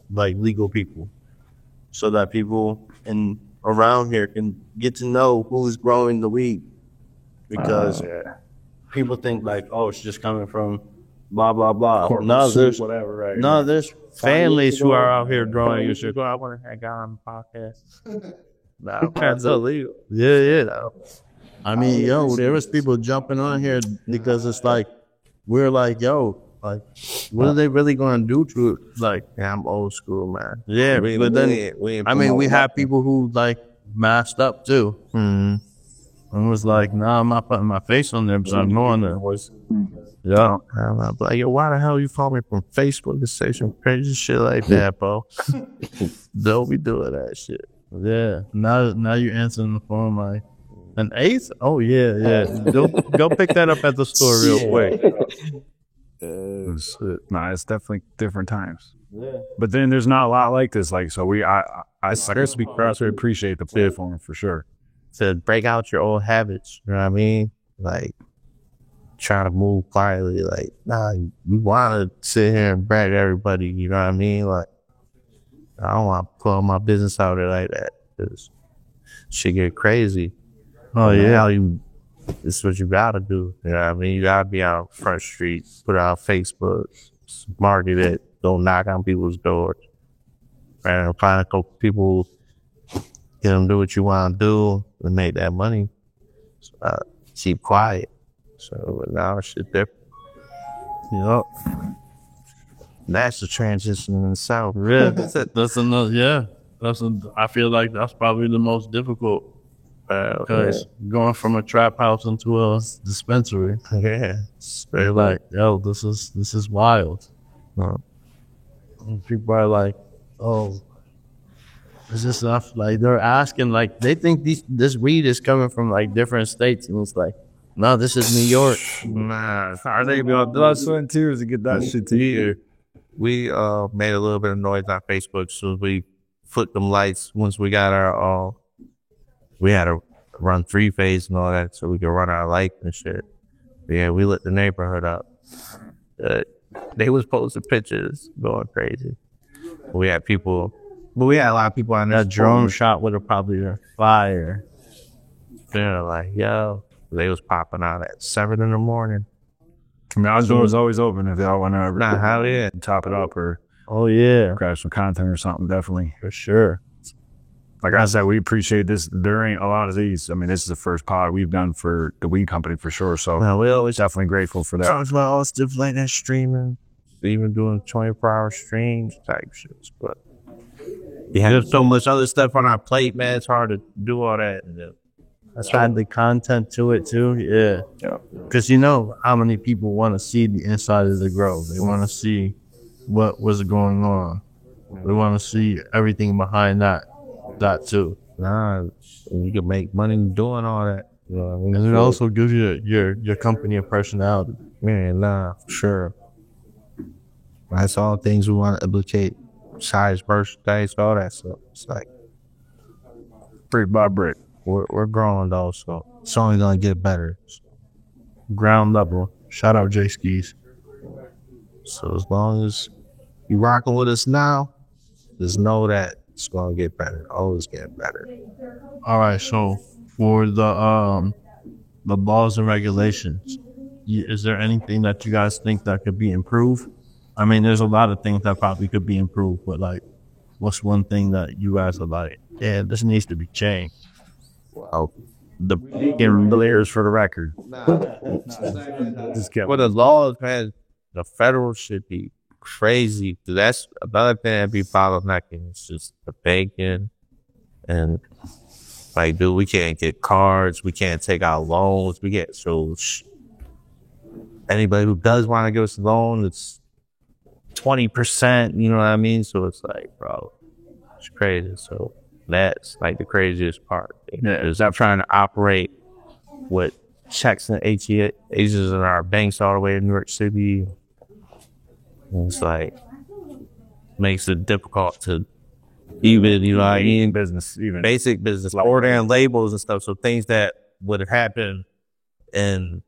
S2: legal people, so that people around here can get to know who is growing the weed. Because people think like, oh, it's just coming from blah, blah, blah. No, there's
S5: whatever, right?
S2: No, there's families who are out here growing your shit.
S3: I want to hang out on the podcast. No, that's illegal.
S2: Yeah. I mean, there was people jumping on here because it's like, we're like, like, what are they really going to do to it? Like,
S3: yeah, I'm old school, man.
S2: Yeah, but then, we have people who, like, masked up, too.
S3: Mm-hmm.
S2: And it was like, nah, I'm not putting my face on there because I'm knowing that. Yeah.
S3: I'm like, yo, why the hell you follow me from Facebook and say some crazy shit like that, bro? Don't be doing that shit.
S2: Yeah. Now you're answering the phone like, an eighth? Oh, yeah. Go pick that up at the store real quick.
S5: It's definitely different times. Yeah. But then there's not a lot like this. Like, so I speak for us, we appreciate the platform for sure.
S3: To break out your old habits, you know what I mean? Like, trying to move quietly. Like, nah, you want to sit here and brag to everybody, you know what I mean? Like, I don't want to put my business out there like that because shit get crazy.
S2: Oh, yeah.
S3: This is what you gotta do. You know what I mean? You gotta be on Front Street, put it on Facebook, market it, don't knock on people's doors. And find a couple people, get them to do what you want to do and make that money. So, keep quiet. So now shit different.
S2: Yup.
S3: That's the transition in the South.
S2: Yeah, that's another. Yeah, I feel like that's probably the most difficult. Because going from a trap house into a dispensary, they're like, yo, this is wild. And people are like, oh, is this stuff? Like they're asking, like they think this weed is coming from like different states, and it's like, no, this is New York.
S5: Nah, are they gonna blood, sweat, and tears to get that shit to here?
S3: We made a little bit of noise on Facebook, so we flipped them lights once we got our we had to run 3-phase and all that so we could run our light and shit. But yeah, we lit the neighborhood up. They was posting pictures going crazy. We had a lot of people on
S2: that drone shot would have probably fire.
S3: They're like, yo, they was popping out at 7 in the morning.
S5: I mean, our door is always open if y'all want to
S3: hell yeah,
S5: top it up or grab some content or something, definitely.
S2: For sure.
S5: Like I said, we appreciate this. There ain't a lot of these. I mean, this is the first pod we've done for the weed company for sure. So
S3: we always
S5: definitely grateful for that.
S3: Talks about all stuff like that, streaming, even doing 24-hour streams type shit. But There's so much other stuff on our plate, man. It's hard to do all that.
S2: Add the content to it too. Yeah. Because you know how many people want to see the inside of the grow. They want to see what was going on. They want to see everything behind that too.
S3: Nah, you can make money doing all that. You know what I mean?
S2: And it also gives you your company a personality.
S3: Man, nah, for sure. That's all things we want to implicate. Size, merchandise, all that stuff. It's like
S5: Brick by brick.
S3: we're growing though, so it's only gonna get better.
S2: Ground level. Shout out J Skis.
S3: So as long as you rocking with us now, just know that it's gonna get better. Always get better.
S2: All right, so for the laws and regulations, is there anything that you guys think that could be improved? I mean, there's a lot of things that probably could be improved, but like, what's one thing that you guys are like, yeah, this needs to be changed?
S3: Well,
S5: The layers for the record. Just kept
S3: for the laws, man, the federal should be crazy. That's another thing that be bottlenecking. It's just the banking and like, dude, we can't get cards, we can't take out loans, we can't. So anybody who does want to give us a loan, it's 20%. You know what I mean? So it's like, bro, it's crazy. So that's like the craziest part. Is I'm trying to operate with checks and ATHs in our banks all the way in New York City. And it's like makes it difficult to even, you know, what I mean,
S5: business, even
S3: basic business, like ordering labels and stuff. So things that would have happened in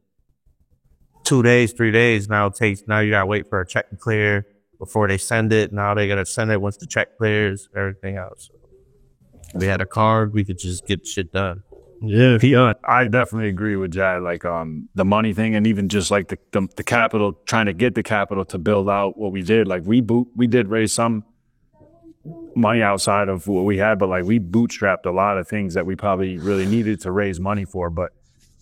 S3: 2 days, 3 days, now you gotta wait for a check to clear before they send it. Now they gotta send it once the check clears, everything else. If we had a card, we could just get shit done.
S2: Yeah,
S5: I definitely agree with Jad. Like the money thing, and even just like the capital, trying to get the capital to build out what we did. Like we did raise some money outside of what we had, but like we bootstrapped a lot of things that we probably really needed to raise money for. But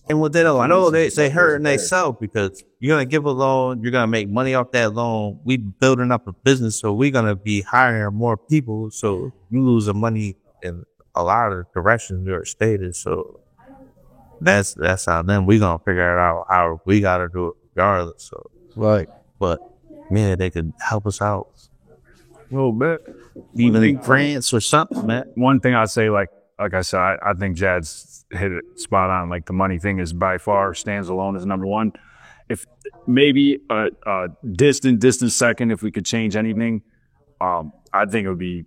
S3: And what they don't, I know they hurt and they sell because you're gonna give a loan, you're gonna make money off that loan. We building up a business, so we're gonna be hiring more people. So you lose the money in a lot of directions New York State is. So that's how then we gonna figure it out how we gotta do it regardless. So
S2: right.
S3: but man, they could help us out.
S5: a little bit.
S3: Even in France or something, man.
S5: One thing I'd say, like I said, I think Jad's hit it spot on. Like the money thing is by far stands alone as number one. If maybe a distant second, if we could change anything, I think it'd be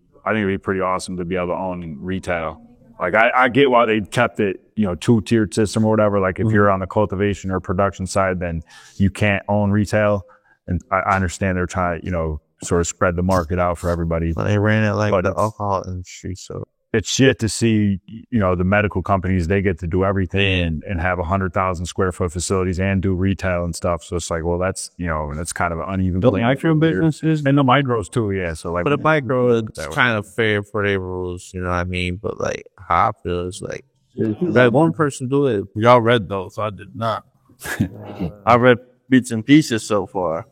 S5: pretty awesome to be able to own retail. Like I get why they kept it, 2-tiered system or whatever. Like if you're on the cultivation or production side, then you can't own retail. And I understand they're trying to, sort of spread the market out for everybody.
S3: They ran it like
S5: But
S3: the alcohol industry, so
S5: it's shit to see, the medical companies, they get to do everything and have 100,000 square foot facilities and do retail and stuff. So it's like, well, that's, that's kind of an uneven
S2: Building micro businesses.
S5: and the micros too. Yeah. So like,
S3: but a micro is kind of fair for their rules, you know what I mean? But like how I feel is like let one person do it.
S2: Y'all read those. I did not. I read bits and pieces so far.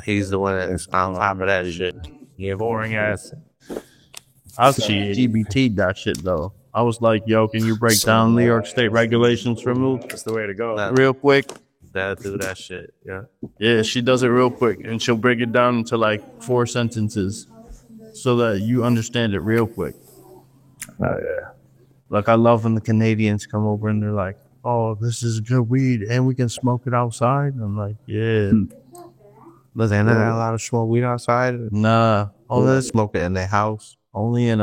S3: He's the one that's on top of that shit. Yeah, boring ass.
S2: I GBT that shit though. I was like, yo, can you break down New York State regulations for me
S5: that's the way to go.
S2: real quick?
S3: That do that shit. Yeah.
S2: Yeah, she does it real quick, and she'll break it down into like 4 sentences so that you understand it real quick.
S5: Yeah.
S2: Like, I love when the Canadians come over and they're like, oh, this is good weed and we can smoke it outside. I'm like, yeah.
S3: But they not a lot of smoke weed outside.
S2: Nah.
S3: Oh, they smoke it in their house.
S2: Only in,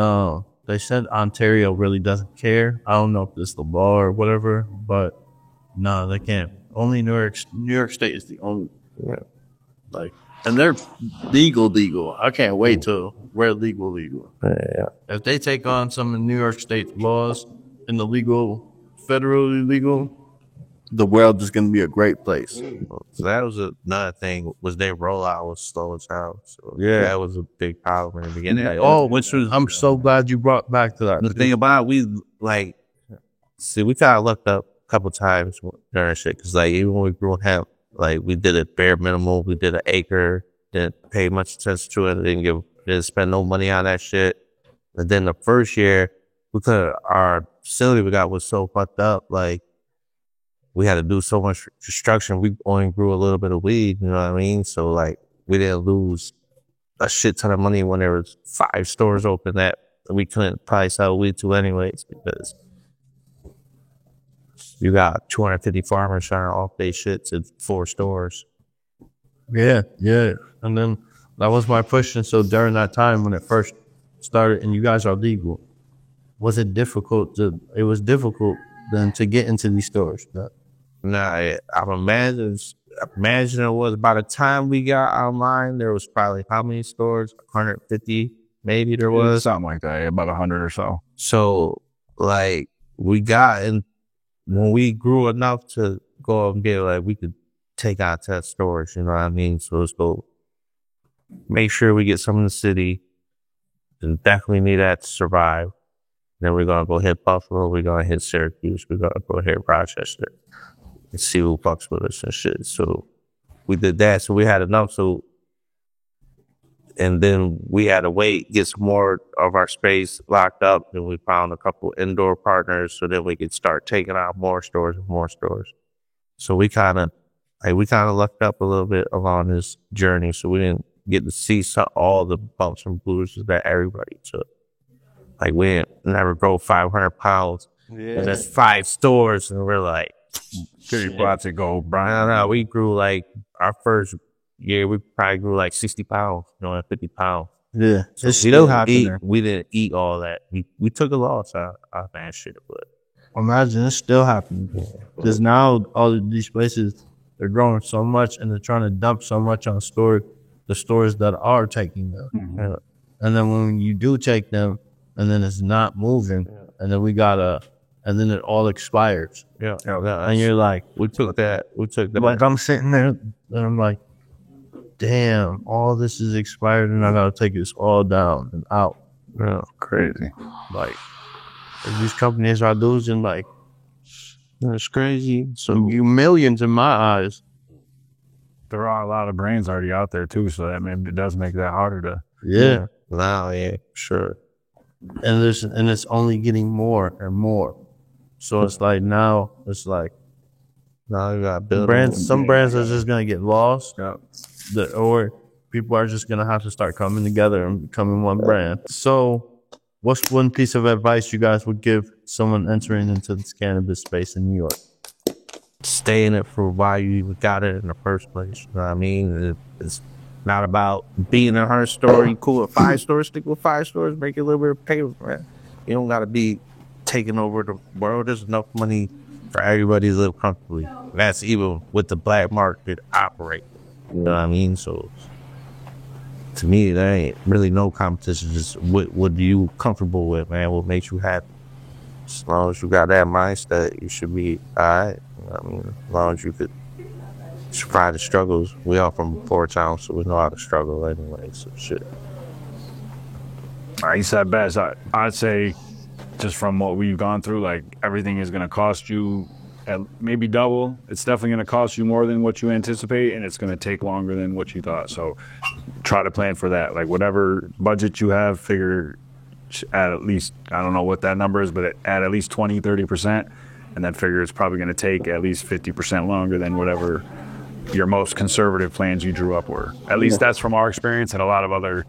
S2: they said Ontario really doesn't care. I don't know if it's the law or whatever, but no, they can't. Only New York State is the only, like, and they're legal. I can't wait till we're legal.
S3: Yeah.
S2: If they take on some of New York State laws in the federally legal, the world is going to be a great place.
S3: So that was another thing, was their rollout was slow as hell. So
S2: Yeah.
S3: that was a big problem in the beginning.
S2: I'm so glad you brought back to that.
S3: The thing about it, we kind of looked up a couple times during shit, because like even when we grew hemp, like we did it bare minimal. We did an acre, didn't pay much attention to it, didn't spend no money on that shit. And then the first year, because our facility we got was so fucked up, like we had to do so much construction. We only grew a little bit of weed, you know what I mean? So like we didn't lose a shit ton of money when there was 5 stores open that we couldn't probably sell weed to anyways, because you got 250 farmers trying to off their shit to 4 stores.
S2: Yeah. And then that was my question. So during that time when it first started and you guys are legal, was it difficult it was difficult then to get into these stores?
S3: Nah, I'm imagine it was by the time we got online, there was probably how many stores? 150, maybe there was.
S5: Something like that, about 100 or so.
S3: So, like, we got in, when we grew enough to go and get, like, we could take out test stores, you know what I mean? So let's go make sure we get some in the city, and definitely need that to survive. Then we're going to go hit Buffalo, we're going to hit Syracuse, we're going to go hit Rochester and see who fucks with us and shit. So we did that. So we had enough. So, and then we had to wait, get some more of our space locked up. And we found a couple indoor partners so that we could start taking out more stores and more stores. So we kind of lucked up a little bit along this journey. So we didn't get to see all the bumps and bruises that everybody took. Like we didn't never grow 500 pounds. Yeah. And that's 5 stores. And we're like,
S5: pretty about to go, Brian.
S3: I don't know. We grew like our first year, we probably grew like 60 pounds, 50 pounds.
S2: Yeah.
S3: So we didn't eat all that. We took a loss out of that shit. But
S2: imagine it's still happening. Because now all of these places, they're growing so much and they're trying to dump so much on the stores that are taking them.
S3: Mm-hmm.
S2: And then when you do take them and then it's not moving, and then and then it all expires.
S3: Yeah.
S2: And you're like,
S3: we took that.
S2: Like I'm sitting there and I'm like, damn, all this is expired and I gotta take this all down and out.
S3: Yeah,
S5: crazy.
S2: Like these companies are losing like,
S3: it's crazy. So
S2: you millions in my eyes.
S5: There are a lot of brands already out there too, so that maybe it does make that harder to.
S2: Yeah.
S3: Now, yeah, sure.
S2: And it's only getting more and more. So it's like now you got brands. Some brands are just gonna get lost, or people are just gonna have to start coming together and becoming one brand. So, what's one piece of advice you guys would give someone entering into this cannabis space in New York?
S3: Stay in it for why you even got it in the first place. You know what I mean? It's not about being in her store. You cool with 5 stores, stick with 5 stores, make a little bit of paper, man. You don't gotta be taking over the world. There's enough money for everybody to live comfortably. That's even with the black market operate. You know what I mean? So to me, there ain't really no competition. Just what you comfortable with, man. What makes you happy. As long as you got that mindset, you should be all right. You know what I mean? As long as you could survive the struggles. We all from poor town, so we know how to struggle anyway. So shit.
S5: You said best. I'd say, just from what we've gone through, like everything is going to cost you at maybe double. It's definitely going to cost you more than what you anticipate, and it's going to take longer than what you thought. So try to plan for that. Like whatever budget you have, figure at least, I don't know what that number is, but at least 20, 30%. And then figure it's probably going to take at least 50% longer than whatever your most conservative plans you drew up were. At least that's from our experience and a lot of other.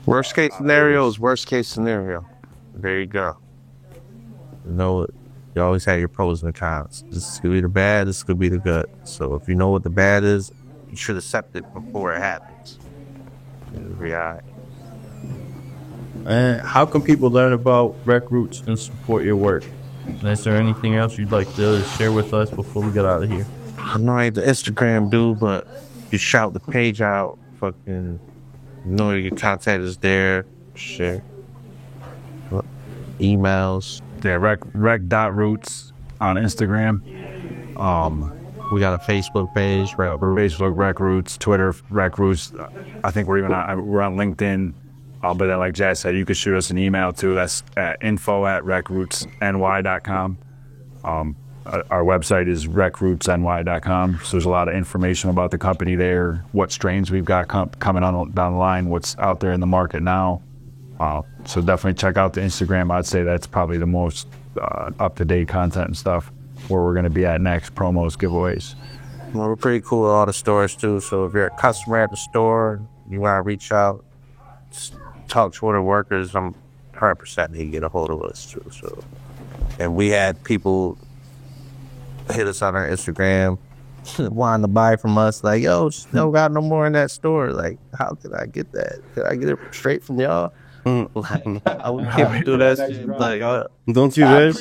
S3: Worst case scenario is worst case scenario. There you go. You know, you always have your pros and cons. This could be the bad, this could be the good. So if you know what the bad is, you should accept it before it happens. It'll be all right.
S2: And how can people learn about Rec Roots and support your work? And is there anything else you'd like to share with us before we get out of here?
S3: I know I ain't the Instagram dude, but you shout the page out, fucking, you know your contact is there, share. Emails.
S5: Yeah, rec.roots on Instagram.
S3: We got a Facebook page,
S5: Facebook Rec Roots, Twitter Rec Roots. I think we're on LinkedIn. But then, like Jazz said, you could shoot us an email too. That's at info@recrootsny.com. Our website is recrootsny.com. So there's a lot of information about the company there, what strains we've got coming on down the line, what's out there in the market now. So definitely check out the Instagram. I'd say that's probably the most up-to-date content and stuff where we're going to be at next, promos, giveaways.
S3: Well, we're pretty cool at all the stores too. So if you're a customer at the store, you want to reach out, talk to one of the workers, I'm 100% they can get a hold of us too. So, and we had people hit us on our Instagram wanting to buy from us, like, yo, still got no more in that store. Like, how could I get that? Could I get it straight from y'all? Like, I would keep do that shit. Like,
S2: Don't you, man?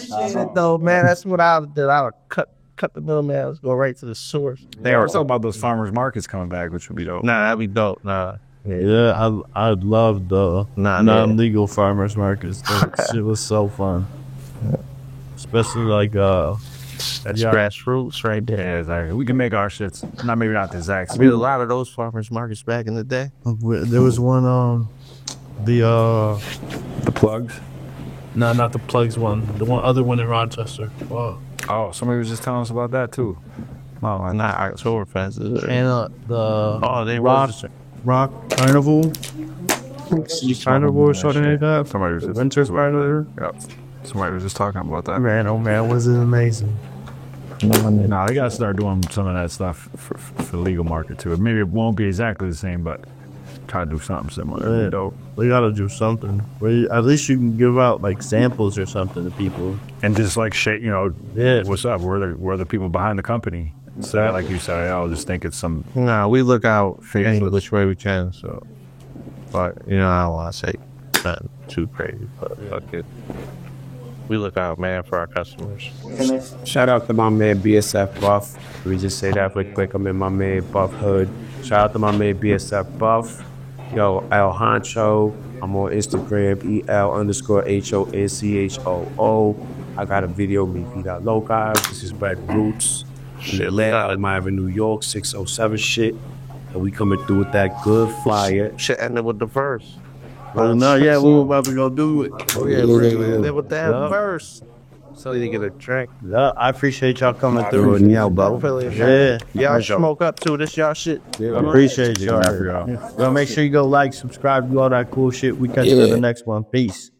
S3: though, man, that's what I would do. I would cut the middleman. Let's go right to the source.
S5: They were talking about those farmers markets coming back, which would be dope.
S3: Nah, that'd be dope. Nah.
S2: Yeah, I'd love the non-legal farmers markets. That shit was so fun. Especially like
S3: That's grassroots right there.
S5: Yeah, exactly. We can make our shits. Maybe not the exact.
S3: I mean, a lot of those farmers markets back in the day.
S2: There was one
S5: The plugs.
S7: No, not the plugs one. The other one in Rochester. Wow.
S5: Oh, somebody was just telling us about that too.
S3: Oh, not Oktoberfest.
S2: and
S3: They
S2: Rock Carnival. Carnival or something like that.
S5: Somebody was just
S2: Winter Spider.
S5: Yep. Somebody was just talking about that.
S2: Man, oh man, was it amazing?
S5: Nah, they gotta start doing some of that stuff for the legal market too. Maybe it won't be exactly the same, but try to do something similar.
S2: Yeah.
S5: Dope.
S2: We gotta do something. At least you can give out like samples or something to people.
S5: And just like shit,
S2: Yeah.
S5: what's up? We're the people behind the company. So like you said, I'll just think it's some.
S3: Nah, we look out any which way we can. So, but I don't want to say nothing too crazy. But fuck it. We look out, man, for our customers.
S6: Shout out to my man BSF Buff. We just say that real quick. I'm in my man Buff Hood. Shout out to my man BSF Buff. Yo, El Honcho. I'm on Instagram, EL_HONCHOO. I got a video, Mi Vida Loca. This is Red Roots. In Atlanta, Miami, New York, 607 shit. And we coming through with that good flyer.
S3: Shit ended with the verse.
S2: Oh no, yeah, we were about to go do it.
S3: Oh yeah, ended with that verse. So you get a drink.
S2: Yeah, I appreciate y'all coming through.
S3: Yeah, y'all
S2: sure.
S3: smoke up too. This y'all shit.
S2: I appreciate y'all. Well, make sure you go like, subscribe, do all that cool shit. We catch you in the next one. Peace.